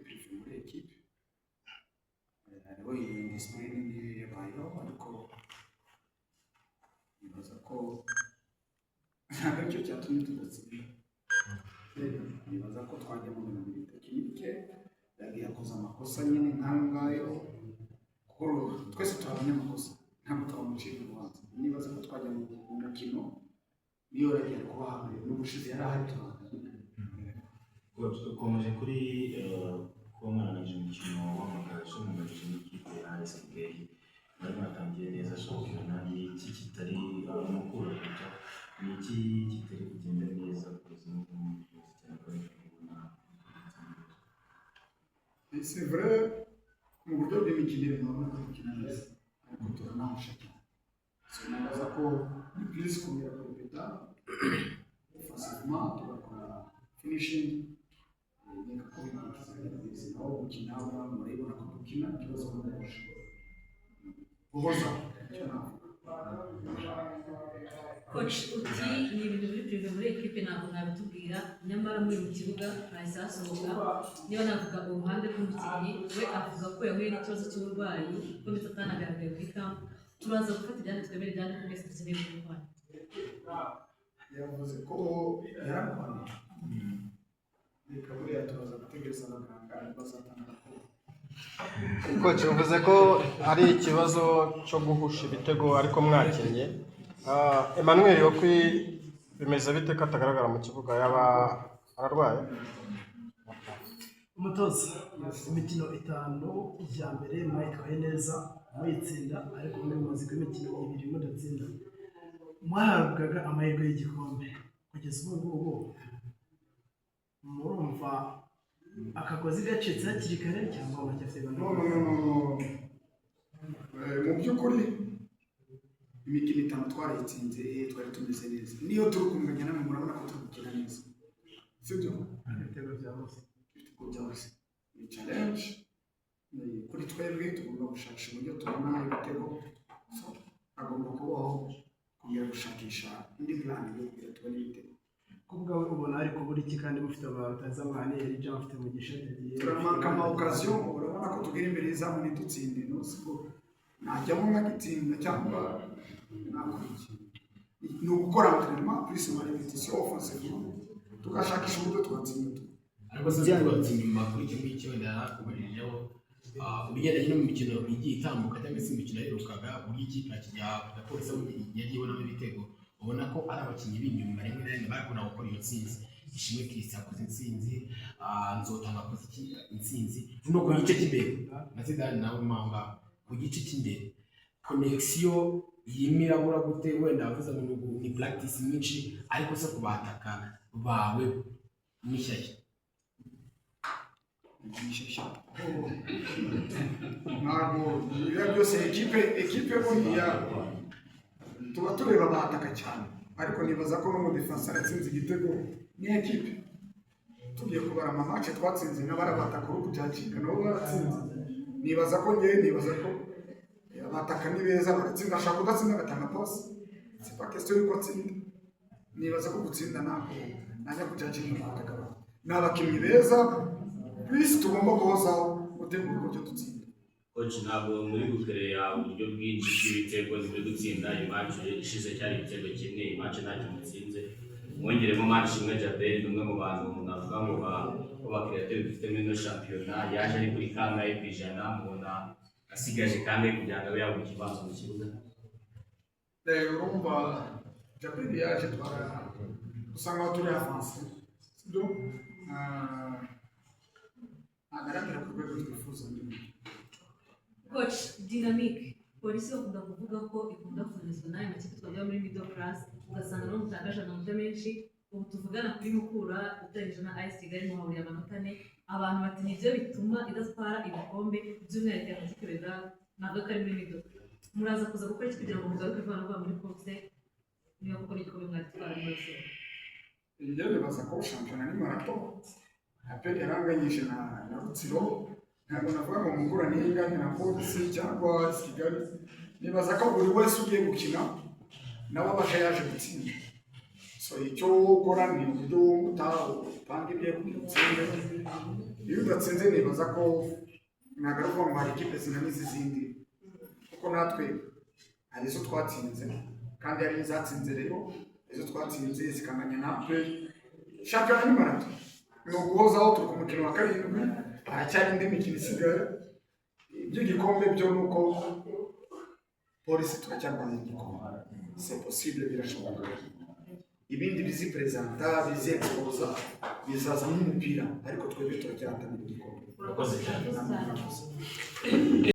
prive muri ekipe hariho iyi disipurine yabayeho ariko nibaza ko ntabwo aricyo cyatumye tudatsinda nibaza ko twajya mu bintu biri tekinike yagiye akoze amakosa nyine nk'ayo ngayo kuko twese turabona amakosa ntabwo twamuciye urubanza nibaza ko twajya mu mukino niyo yagiye kuba n'ubushize yari ahari dukomeje kuri kuba mwarangije umukino w'amagaju mugajije n'ikipe ya ASK bari batangiye neza shampiyona ni iki kitari mukura kuja ni iki kitari kugenda neza kugeza n'ubu cyane ko c'est vrai mu buryo bw'imikinire ntabona ko gukina neza ariko turanahusha cyane sinabaza ko ni plus kumira kurupeta facilement tugakora finishing neka ko bigize aho gukina murabibona ko dukina ikibazo no guhusha guhoza icyo Coach uti ni ibintu biri prive muri ekipe ntabwo nabitubwira nyamara muri mu kibuga hahise hasohoka niba navuga uruhande rw'umukinnyi we avuga ko yahuye n'ikibazo cy'uburwayi ko ndetse atanagaragaye kuri kampu turaza gufata ibyanditswe mbere byanditswe mwese dukeneye kurwanya yavuze ko yararwaye reka buriya turaza gutegereza abaganga bazatanga raporo Coach uvuze ko ari ikibazo cyo guhusha ibitego ariko mwakinnye Emmanuel wo bimeze bite ko atagaragara mu kibuga yaba ararwaye umutoza imikino 5 ya mbere mwayitwaye neza muyitsinda ariko muri mumaze imikino 2 mudatsinda mwahabwaga amahirwe y'igikombe kugeza ubu ngubu murumva akagozi gacitse hakiri kare cyangwa amacyafeba no mu by'ukuri imikino 5 twarayitsinze twari tumeze neza niyo turi kunganya namwe murabona ko turi gukina neza sibyo ibitego byose ni challenge kuri twebwe tugomba gushakisha uburyo tubona ibitego agomba kubaho kugira gushakisha indi plan yo kugira tubone ibitego kubwawe ubona ari kubura iki kandi mufite abataza mwana yari Jean afite mu gishati turamanka ama occasion urabona ko tugira imbere y'izamu ntidutsinde no siko najyamo nkagitsinda cyangwa nakurikiye ni ugukora entraînement plus ma répétition offensive tugashakisha uburyo tugatsinda ariko se tugatsinda inyuma kuri icyo ngicyo wenda yarakubarijeho ubigendanye no mu mikino igiye itambuka cyangwa se imikino yaherukaga buri ikipe yakijya kujya polisi yagiye ibonamo ibitego ubona ko ari abakinnyi b'inyuma rimwe na rimwe bakunda gukora iyo ntsinzi ishimwe Christian akoze intsinzi nzotanga akoze intsinzi no ku gice cy'imbere na Zidane nawe manga ku gice cy'imbere connexion yimirabura gute wenda avuze ngo ni practice nyinshi ariko se kubataka bawe nishyashya ntabwo biba byose ekipe buriya tuba tureba abataka cyane ariko nibaza ko no mu defense aratsinze igitego ni ekipe tugiye kubara amamatch twatsinze n'abarabataka uri kujyakinga nabo baratsinze nibaza ko abataka ni beza baratsinda ashaka kudatsinda agatanga pose c'est pas question yuko atsinda nibaza ko gutsinda ntabwo najya kujyakinga n'abataka ni abakinnyi beza please tugomba guhozaho gutegura uburyo dutsinda Coach ntabwo muri gukereya uburyo bwinshi bw'ibitego muri gutsinda iyi match ishize cyari igitego kimwe iyi match ntacyo mutsinze mwongeremo match imwe Jabel umwe mu bantu navuga ngo bakreative dufite muri no shampiyona yaje ari kuri kanga y'ijana mubona asigaje kandi kugira ngo yabone ikibanza mu kibuga urumva Jabel yaje usanga turi avance sibyo agaragara ku rwego twifuza Coach dynamique polisi bakunda kuvuga ko ikunda kufunizwa nayo makipe twajya muri middle class ugasanga no mutakaje amanota menshi ubu tuvugana kuri Mukura utarije na AS Kigali muhahuriye amanota 4 abantu bati nibyo bituma idatwara ibikombe by'umwihariko amakipe beza ntabwo kari muri middle muraza kuza gukora iki kugira ngo mugaruke vuba muri course niba kuko igikombe mwatwara mwese njye nibaza ko shampiyona ni marato apeli yaranganyije na Rutsiro ntabwo navuga ngo Mukura n'inganye na polisi cyangwa Kigali nibaza ko buri wese ugiye gukina nawe abasha yaje gutsinda so icyo ukora ni uburyo utapanga ibyo gutsinda iyo udatsinze nibaza ko ntabwo ari ukuvuga ngo hari ikipe zinaniza izindi kuko natwe hari izo twatsinze kandi hari izatsinze rero izo twatsinze zikanganya natwe shampiyona ni marato ni uguhozaho turi ku mukino wa karindwi haracyari indi mikino isigaye iby'igikombe byo ni uko polisi turacyarwanya igikombe c'est possible birashoboka ibindi biziperezanta biziexposa bizaza nk'umupira ariko twebwe turacyahatanira igikombe urakoze cyane Murakoze.